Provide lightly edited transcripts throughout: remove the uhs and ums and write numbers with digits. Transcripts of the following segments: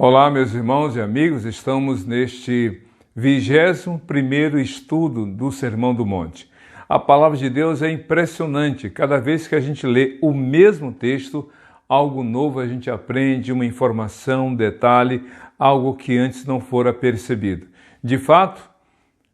Olá, meus irmãos e amigos, estamos neste 21º estudo do Sermão do Monte. A palavra de Deus é impressionante, cada vez que a gente lê o mesmo texto, algo novo a gente aprende, uma informação, um detalhe, algo que antes não fora percebido. De fato,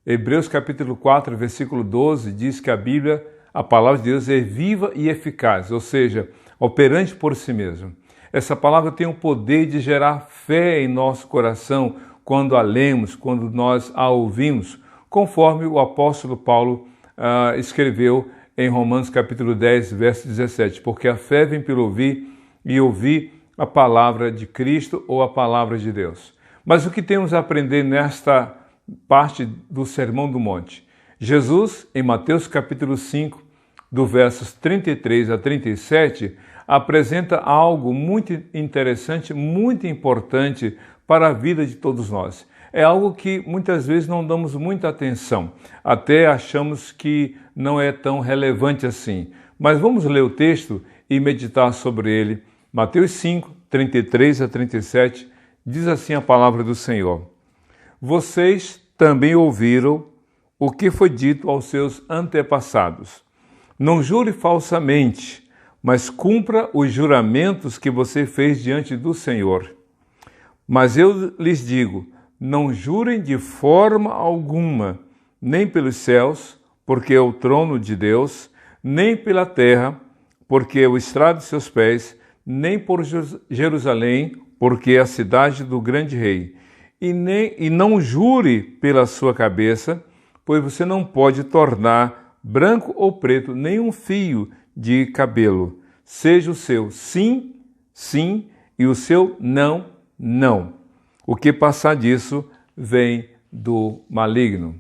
Hebreus capítulo 4, versículo 12, diz que a palavra de Deus é viva e eficaz, ou seja, operante por si mesmo. Essa palavra tem o poder de gerar fé em nosso coração quando a lemos, quando nós a ouvimos, conforme o apóstolo Paulo escreveu em Romanos capítulo 10, verso 17, porque a fé vem pelo ouvir e ouvir a palavra de Cristo ou a palavra de Deus. Mas o que temos a aprender nesta parte do Sermão do Monte? Jesus, em Mateus capítulo 5, do versos 33 a 37, apresenta algo muito interessante, muito importante para a vida de todos nós. É algo que muitas vezes não damos muita atenção, até achamos que não é tão relevante assim. Mas vamos ler o texto e meditar sobre ele. Mateus 5, 33 a 37, diz assim a palavra do Senhor. Vocês também ouviram o que foi dito aos seus antepassados. Não jure falsamente, mas cumpra os juramentos que você fez diante do Senhor. Mas eu lhes digo, não jurem de forma alguma, nem pelos céus, porque é o trono de Deus, nem pela terra, porque é o estrado de seus pés, nem por Jerusalém, porque é a cidade do grande rei. E não jure pela sua cabeça, pois você não pode tornar branco ou preto nenhum fio de cabelo. Seja o seu sim, sim, e o seu não, não. O que passar disso vem do maligno.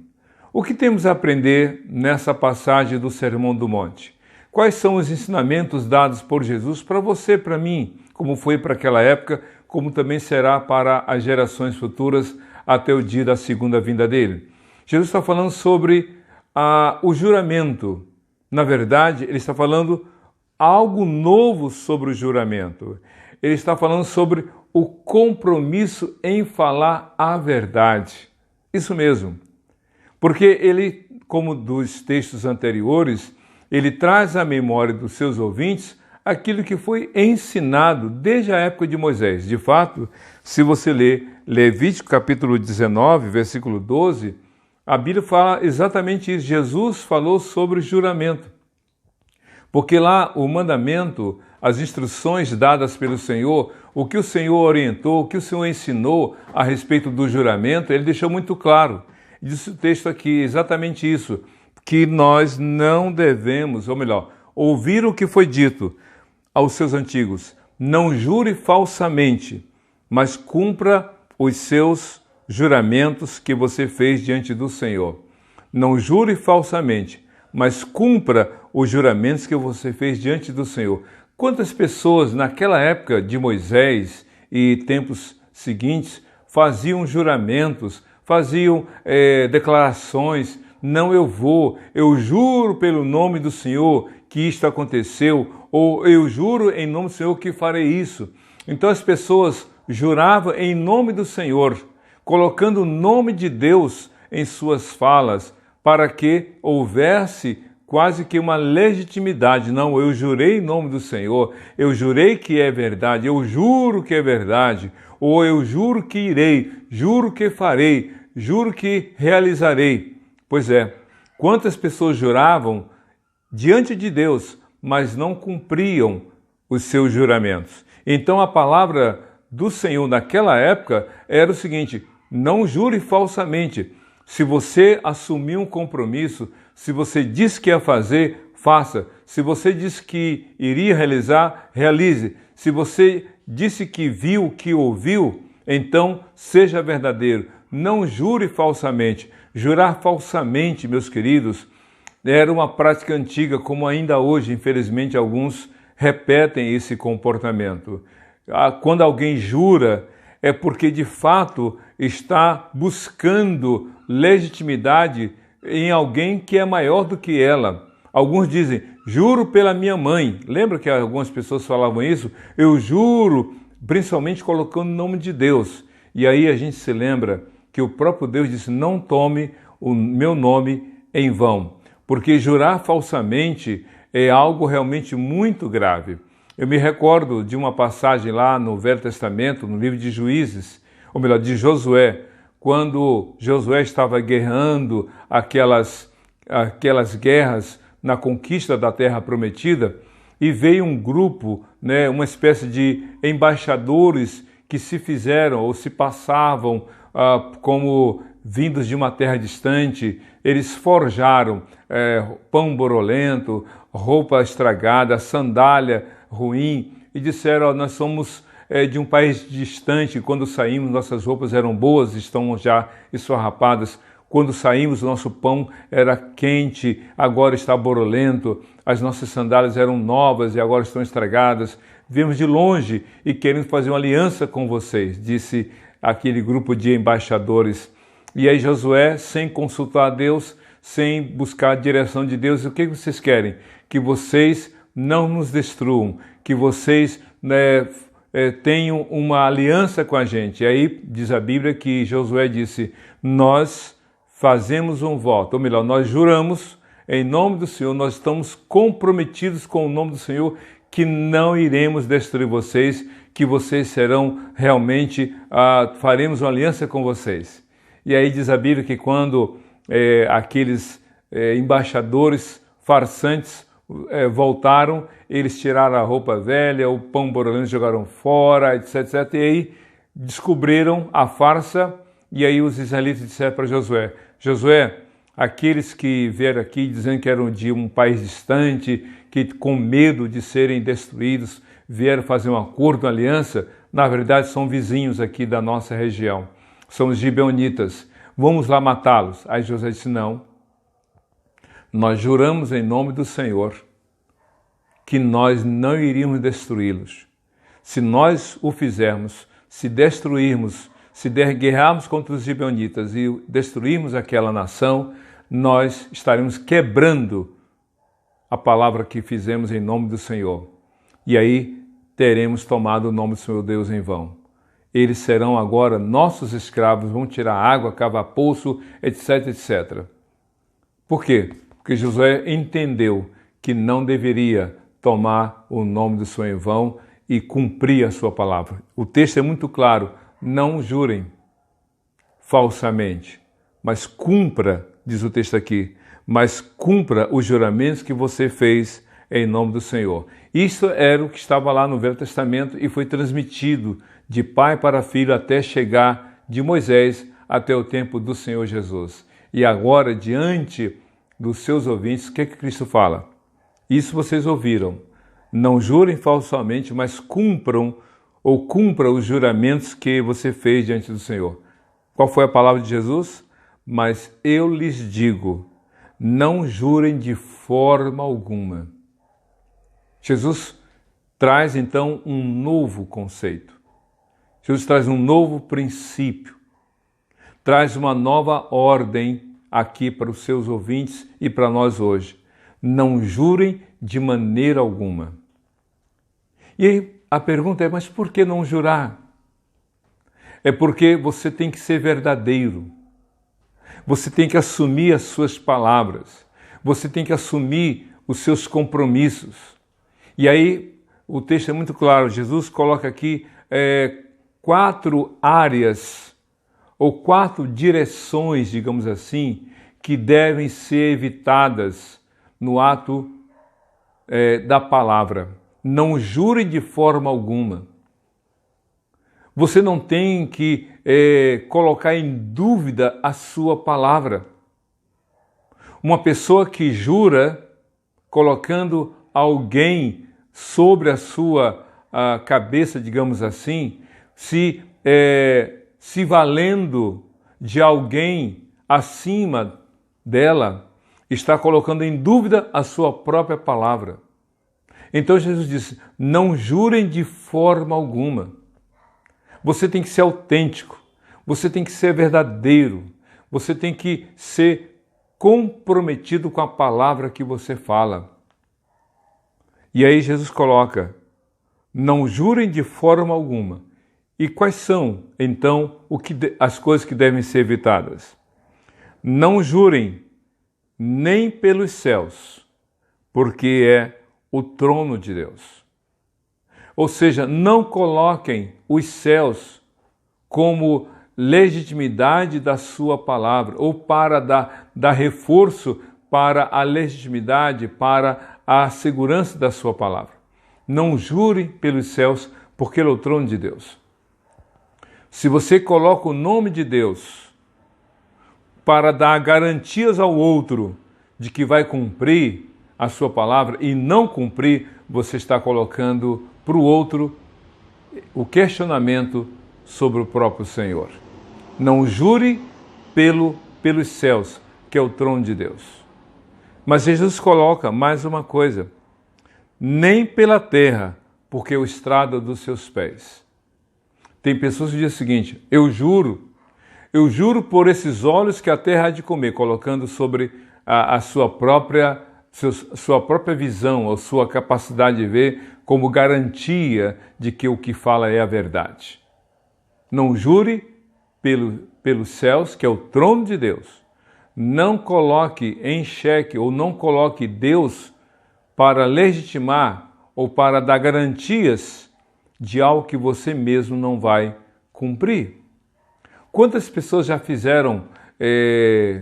O que temos a aprender nessa passagem do Sermão do Monte? Quais são os ensinamentos dados por Jesus para você, para mim, como foi para aquela época, como também será para as gerações futuras até o dia da segunda vinda dele? Jesus está falando sobre o juramento. Na verdade, ele está falando algo novo sobre o juramento. Ele está falando sobre o compromisso em falar a verdade. Isso mesmo. Porque ele, como dos textos anteriores, ele traz à memória dos seus ouvintes aquilo que foi ensinado desde a época de Moisés. De fato, se você ler Levítico capítulo 19, versículo 12, a Bíblia fala exatamente isso. Jesus falou sobre o juramento. Porque lá o mandamento, as instruções dadas pelo Senhor, o que o Senhor orientou, o que o Senhor ensinou a respeito do juramento, ele deixou muito claro. Diz o texto aqui exatamente isso, que nós não devemos, ou melhor, ouvir o que foi dito aos seus antigos. Não jure falsamente, mas cumpra os seus juramentos que você fez diante do Senhor. Não jure falsamente, mas cumpra os juramentos que você fez diante do Senhor. Quantas pessoas naquela época de Moisés e tempos seguintes faziam juramentos, faziam declarações, não eu juro pelo nome do Senhor que isto aconteceu, ou eu juro em nome do Senhor que farei isso. Então as pessoas juravam em nome do Senhor, colocando o nome de Deus em suas falas, para que houvesse quase que uma legitimidade. Não, eu jurei em nome do Senhor, eu jurei que é verdade, eu juro que é verdade, ou eu juro que irei, juro que farei, juro que realizarei. Pois é, quantas pessoas juravam diante de Deus, mas não cumpriam os seus juramentos. Então a palavra do Senhor naquela época era o seguinte: não jure falsamente. Se você assumir um compromisso, se você disse que ia fazer, faça. Se você disse que iria realizar, realize. Se você disse que viu, que ouviu, então seja verdadeiro. Não jure falsamente. Jurar falsamente, meus queridos, era uma prática antiga, como ainda hoje, infelizmente, alguns repetem esse comportamento. Quando alguém jura, é porque de fato está buscando legitimidade em alguém que é maior do que ela. Alguns dizem, juro pela minha mãe. Lembra que algumas pessoas falavam isso? Eu juro principalmente colocando o nome de Deus. E aí a gente se lembra que o próprio Deus disse: não tome o meu nome em vão, porque jurar falsamente é algo realmente muito grave. Eu me recordo de uma passagem lá no Velho Testamento, no livro de Juízes, ou melhor, de Josué, quando Josué estava guerreando aquelas guerras na conquista da Terra Prometida, e veio um grupo, uma espécie de embaixadores que se fizeram ou se passavam como vindos de uma terra distante. Eles forjaram pão borolento, roupa estragada, sandália ruim, e disseram: nós somos de um país distante, quando saímos nossas roupas eram boas, estão já esfarrapadas. Quando saímos, o nosso pão era quente, agora está borolento. As nossas sandálias eram novas e agora estão estragadas. Viemos de longe e queremos fazer uma aliança com vocês, disse aquele grupo de embaixadores. E aí Josué, sem consultar a Deus, sem buscar a direção de Deus, o que vocês querem? Que vocês não nos destruam, que vocês tenham uma aliança com a gente. E aí diz a Bíblia que Josué disse: nós fazemos um voto, ou melhor, nós juramos em nome do Senhor, nós estamos comprometidos com o nome do Senhor, que não iremos destruir vocês, que vocês serão realmente, faremos uma aliança com vocês. E aí diz a Bíblia que quando aqueles embaixadores farsantes voltaram, eles tiraram a roupa velha, o pão borolento jogaram fora, etc, etc. E aí descobriram a farsa, e aí os israelitas disseram para Josué: Josué, aqueles que vieram aqui dizendo que eram de um país distante, que com medo de serem destruídos, vieram fazer um acordo, uma aliança, na verdade são vizinhos aqui da nossa região. São os gibeonitas. Vamos lá matá-los. Aí Josué disse: não. Nós juramos em nome do Senhor que nós não iríamos destruí-los. Se nós o fizermos, se destruirmos, se guerrearmos contra os gibeonitas e destruirmos aquela nação, nós estaremos quebrando a palavra que fizemos em nome do Senhor. E aí teremos tomado o nome do Senhor Deus em vão. Eles serão agora nossos escravos, vão tirar água, cavar poço, etc, etc. Por quê? Porque Josué entendeu que não deveria tomar o nome do Senhor em vão e cumprir a sua palavra. O texto é muito claro: não jurem falsamente, mas cumpra, diz o texto aqui, mas cumpra os juramentos que você fez em nome do Senhor. Isso era o que estava lá no Velho Testamento e foi transmitido de pai para filho até chegar de Moisés até o tempo do Senhor Jesus. E agora, diante dos seus ouvintes, o que Cristo fala? Isso vocês ouviram. Não jurem falsamente, mas cumpra os juramentos que você fez diante do Senhor. Qual foi a palavra de Jesus? Mas eu lhes digo, não jurem de forma alguma. Jesus traz então um novo conceito. Jesus traz um novo princípio. Traz uma nova ordem aqui para os seus ouvintes e para nós hoje. Não jurem de maneira alguma. E aí a pergunta é: mas por que não jurar? É porque você tem que ser verdadeiro. Você tem que assumir as suas palavras. Você tem que assumir os seus compromissos. E aí o texto é muito claro. Jesus coloca aqui 4 áreas ou 4 direções, digamos assim, que devem ser evitadas no ato da palavra. Não jure de forma alguma. Você não tem que colocar em dúvida a sua palavra. Uma pessoa que jura colocando alguém sobre a sua cabeça, digamos assim, se valendo de alguém acima dela, está colocando em dúvida a sua própria palavra. Então Jesus disse: não jurem de forma alguma. Você tem que ser autêntico, você tem que ser verdadeiro, você tem que ser comprometido com a palavra que você fala. E aí Jesus coloca: não jurem de forma alguma, E quais são, então, as coisas que devem ser evitadas? Não jurem nem pelos céus, porque é o trono de Deus. Ou seja, não coloquem os céus como legitimidade da sua palavra, ou para dar reforço para a legitimidade, para a segurança da sua palavra. Não jure pelos céus, porque ele é o trono de Deus. Se você coloca o nome de Deus para dar garantias ao outro de que vai cumprir a sua palavra e não cumprir, você está colocando para o outro o questionamento sobre o próprio Senhor. Não jure pelos céus, que é o trono de Deus. Mas Jesus coloca mais uma coisa: nem pela terra, porque é o estrado dos seus pés. Tem pessoas que dizem o seguinte: eu juro por esses olhos que a terra há de comer, colocando sobre a sua própria visão, a sua capacidade de ver, como garantia de que o que fala é a verdade. Não jure pelos céus, que é o trono de Deus. Não coloque em xeque ou não coloque Deus para legitimar ou para dar garantias de algo que você mesmo não vai cumprir. Quantas pessoas já fizeram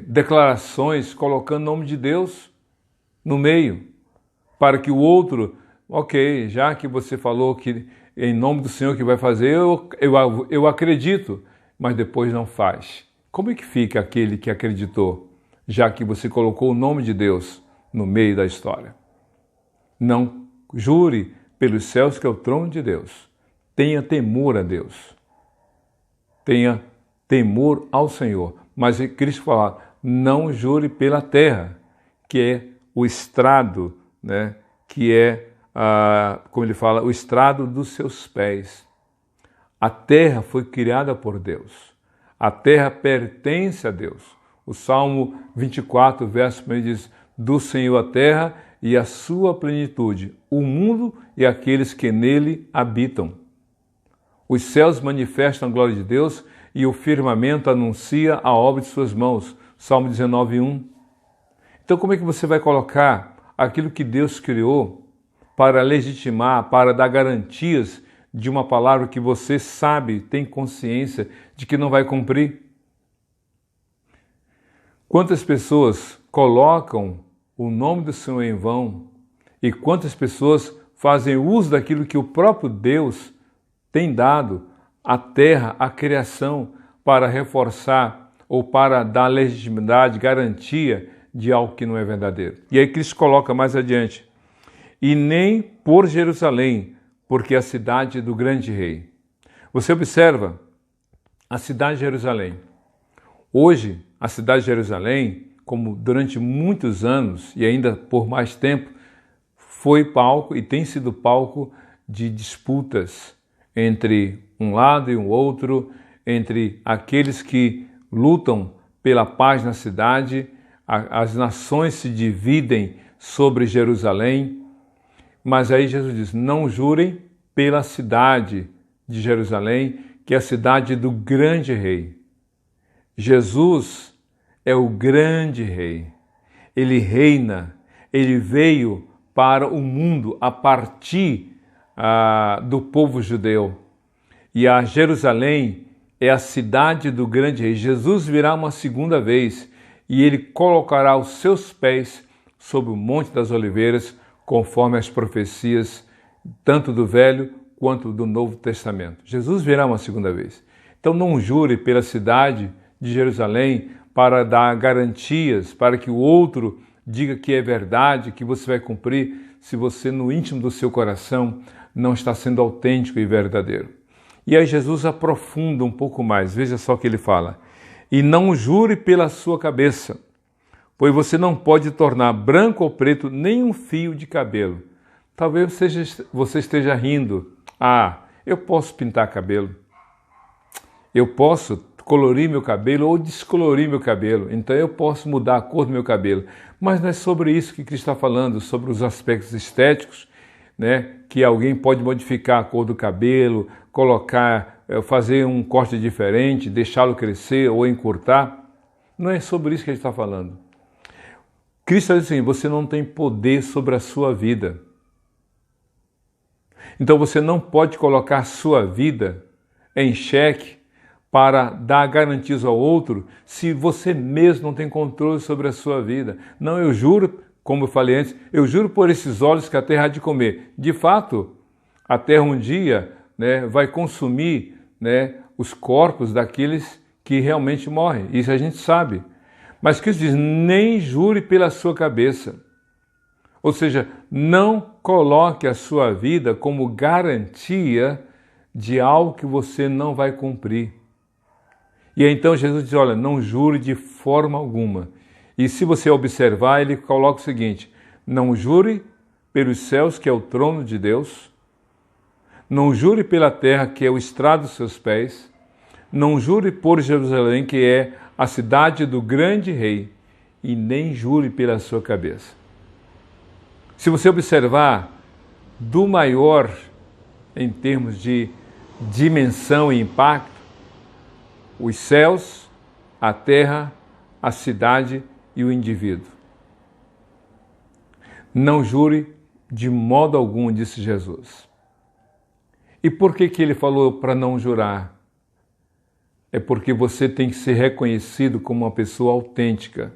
declarações colocando o nome de Deus no meio, para que o outro, ok, já que você falou que em nome do Senhor que vai fazer, eu acredito, mas depois não faz. Como é que fica aquele que acreditou, já que você colocou o nome de Deus no meio da história? Não jure pelos céus, que é o trono de Deus. Tenha temor a Deus. Tenha temor ao Senhor. Mas Cristo fala, não jure pela terra, que é o estrado, né? Que é, como ele fala, o estrado dos seus pés. A terra foi criada por Deus. A terra pertence a Deus. O Salmo 24, verso 1 diz, do Senhor a terra e a sua plenitude, o mundo e aqueles que nele habitam. Os céus manifestam a glória de Deus e o firmamento anuncia a obra de suas mãos. Salmo 19, 1. Então como é que você vai colocar aquilo que Deus criou para legitimar, para dar garantias de uma palavra que você sabe, tem consciência de que não vai cumprir? Quantas pessoas colocam o nome do Senhor em vão e quantas pessoas fazem uso daquilo que o próprio Deus tem dado à terra, à criação, para reforçar ou para dar legitimidade, garantia de algo que não é verdadeiro. E aí Cristo coloca mais adiante, e nem por Jerusalém, porque é a cidade do grande rei. Você observa a cidade de Jerusalém. Hoje, a cidade de Jerusalém, como durante muitos anos e ainda por mais tempo, foi palco e tem sido palco de disputas entre um lado e o outro, entre aqueles que lutam pela paz na cidade, as nações se dividem sobre Jerusalém, mas aí Jesus diz, não jurem pela cidade de Jerusalém, que é a cidade do grande rei. Jesus é o grande rei, ele reina, ele veio para o mundo a partir do povo judeu. E a Jerusalém é a cidade do grande rei. Jesus virá uma segunda vez e ele colocará os seus pés sobre o Monte das Oliveiras, conforme as profecias, tanto do Velho quanto do Novo Testamento. Jesus virá uma segunda vez. Então não jure pela cidade de Jerusalém para dar garantias, para que o outro diga que é verdade, que você vai cumprir, se você no íntimo do seu coração não está sendo autêntico e verdadeiro. E aí Jesus aprofunda um pouco mais, veja só o que ele fala. E não jure pela sua cabeça, pois você não pode tornar branco ou preto nem um fio de cabelo. Talvez você esteja rindo. Eu posso pintar cabelo. Eu posso colorir meu cabelo ou descolorir meu cabelo. Então eu posso mudar a cor do meu cabelo. Mas não é sobre isso que Cristo está falando, sobre os aspectos estéticos, né? Que alguém pode modificar a cor do cabelo, colocar fazer um corte diferente, deixá-lo crescer ou encurtar. Não é sobre isso que ele está falando. Cristo diz assim, você não tem poder sobre a sua vida. Então você não pode colocar a sua vida em xeque para dar garantias ao outro se você mesmo não tem controle sobre a sua vida. Não, eu juro, como eu falei antes, eu juro por esses olhos que a terra há de comer. De fato, a terra um dia, né, vai consumir, né, os corpos daqueles que realmente morrem. Isso a gente sabe. Mas Cristo diz, nem jure pela sua cabeça. Ou seja, não coloque a sua vida como garantia de algo que você não vai cumprir. E então Jesus diz, olha, não jure de forma alguma. E se você observar, ele coloca o seguinte, não jure pelos céus, que é o trono de Deus, não jure pela terra, que é o estrado dos seus pés, não jure por Jerusalém, que é a cidade do grande rei, e nem jure pela sua cabeça. Se você observar, do maior em termos de dimensão e impacto, os céus, a terra, a cidade e o indivíduo. Não jure de modo algum, disse Jesus. E por que ele falou para não jurar? É porque você tem que ser reconhecido como uma pessoa autêntica,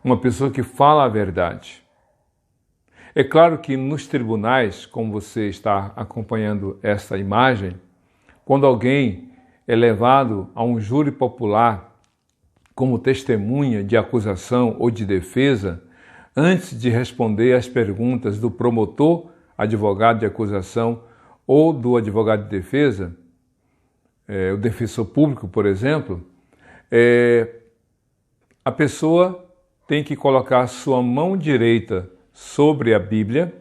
uma pessoa que fala a verdade. É claro que nos tribunais, como você está acompanhando esta imagem, quando alguém é levado a um júri popular como testemunha de acusação ou de defesa, antes de responder às perguntas do promotor, advogado de acusação ou do advogado de defesa, o defensor público, por exemplo, a pessoa tem que colocar a sua mão direita sobre a Bíblia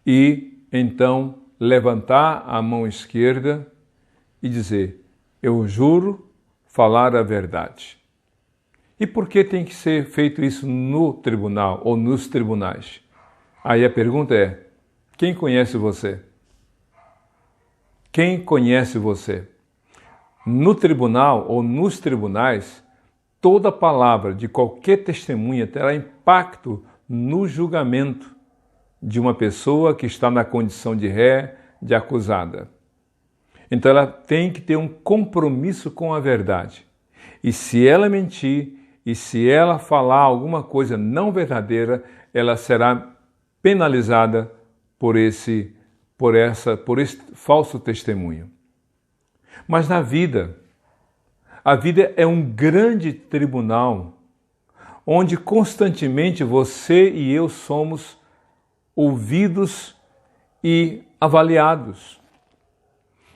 e então levantar a mão esquerda e dizer, eu juro falar a verdade. E por que tem que ser feito isso no tribunal ou nos tribunais? Aí a pergunta é, quem conhece você? Quem conhece você? No tribunal ou nos tribunais, toda palavra de qualquer testemunha terá impacto no julgamento de uma pessoa que está na condição de ré, de acusada. Então ela tem que ter um compromisso com a verdade. E se ela mentir, e se ela falar alguma coisa não verdadeira, ela será penalizada por esse falso testemunho. Mas na vida, a vida é um grande tribunal, onde constantemente você e eu somos ouvidos e avaliados.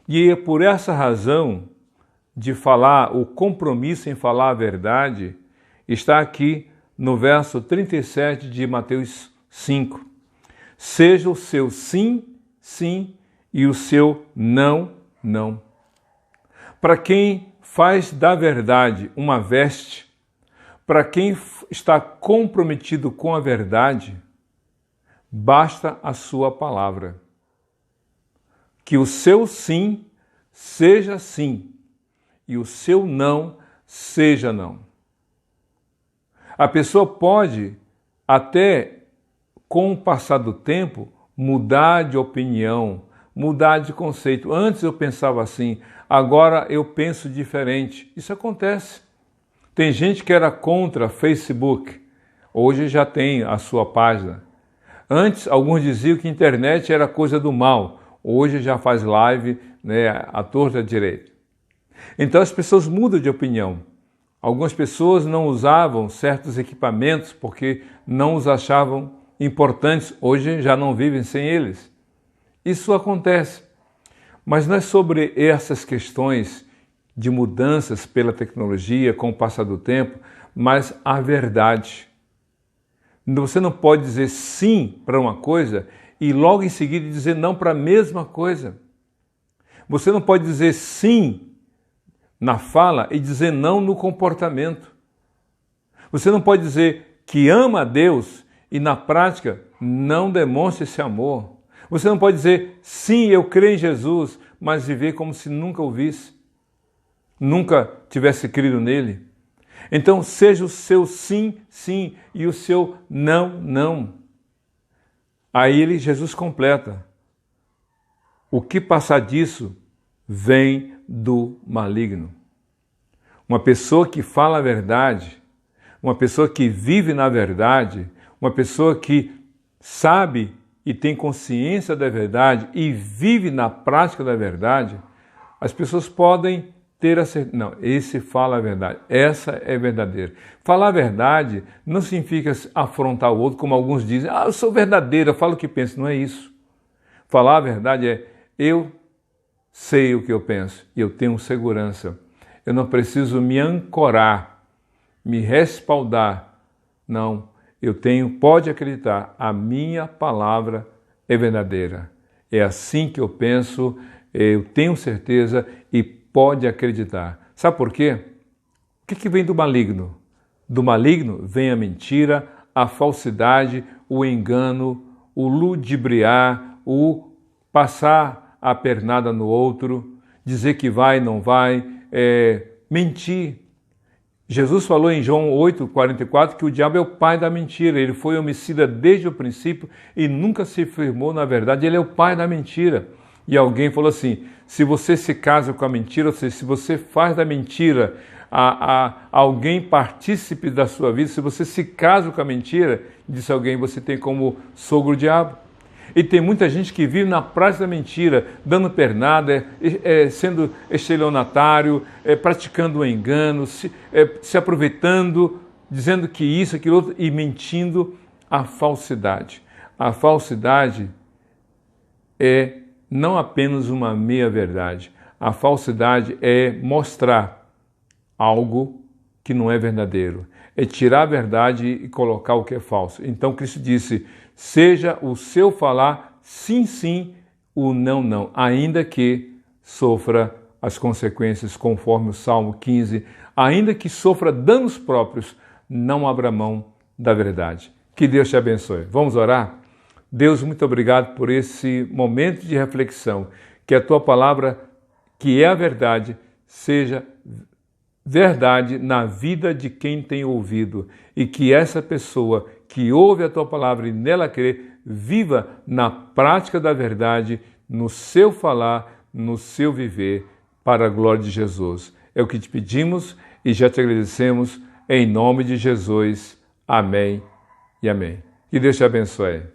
E é por essa razão de falar, o compromisso em falar a verdade, está aqui no verso 37 de Mateus 5. Seja o seu sim, sim, e o seu não, não. Para quem faz da verdade uma veste, para quem está comprometido com a verdade, basta a sua palavra. Que o seu sim seja sim e o seu não seja não. A pessoa pode, até com o passar do tempo, mudar de opinião, mudar de conceito. Antes eu pensava assim, agora eu penso diferente. Isso acontece. Tem gente que era contra Facebook, hoje já tem a sua página. Antes, alguns diziam que a internet era coisa do mal, hoje já faz live, né, à torta direita. Então as pessoas mudam de opinião. Algumas pessoas não usavam certos equipamentos porque não os achavam importantes, hoje já não vivem sem eles. Isso acontece. Mas não é sobre essas questões de mudanças pela tecnologia com o passar do tempo, mas a verdade. Você não pode dizer sim para uma coisa e logo em seguida dizer não para a mesma coisa. Você não pode dizer sim na fala e dizer não no comportamento. Você não pode dizer que ama a Deus e na prática não demonstra esse amor. Você não pode dizer sim, eu creio em Jesus, mas viver como se nunca o visse, nunca tivesse crido nele. Então, seja o seu sim, sim, e o seu não, não. Aí Jesus completa: o que passar disso vem do maligno. Uma pessoa que fala a verdade, uma pessoa que vive na verdade, uma pessoa que sabe e tem consciência da verdade e vive na prática da verdade, as pessoas podem ter a certeza. Não, esse fala a verdade, essa é verdadeira. Falar a verdade não significa afrontar o outro, como alguns dizem: eu sou verdadeiro, eu falo o que penso. Não é isso. Falar a verdade é: eu sei o que eu penso e eu tenho segurança. Eu não preciso me ancorar, me respaldar. Não, pode acreditar, a minha palavra é verdadeira. É assim que eu penso, eu tenho certeza e pode acreditar. Sabe por quê? O que vem do maligno? Do maligno vem a mentira, a falsidade, o engano, o ludibriar, o passar a pernada no outro, dizer que vai, não vai, mentir. Jesus falou em João 8,44 que o diabo é o pai da mentira. Ele foi homicida desde o princípio e nunca se firmou na verdade. Ele é o pai da mentira. E alguém falou assim: se você se casa com a mentira, ou seja, se você faz da mentira alguém partícipe da sua vida, se você se casa com a mentira, disse alguém, você tem como sogro o diabo. E tem muita gente que vive na prática da mentira, dando pernada, sendo estelionatário, praticando o engano, se aproveitando, dizendo que isso, aquilo outro, e mentindo. A falsidade. A falsidade é não apenas uma meia-verdade. A falsidade é mostrar algo que não é verdadeiro. É tirar a verdade e colocar o que é falso. Então Cristo disse: seja o seu falar sim, sim, o não, não, ainda que sofra as consequências, conforme o Salmo 15, ainda que sofra danos próprios, não abra mão da verdade. Que Deus te abençoe. Vamos orar? Deus, muito obrigado por esse momento de reflexão. Que a tua palavra, que é a verdade, seja verdade na vida de quem tem ouvido, e que essa pessoa que ouve a tua palavra e nela crê, viva na prática da verdade, no seu falar, no seu viver, para a glória de Jesus. É o que te pedimos e já te agradecemos, em nome de Jesus. Amém e amém. Que Deus te abençoe.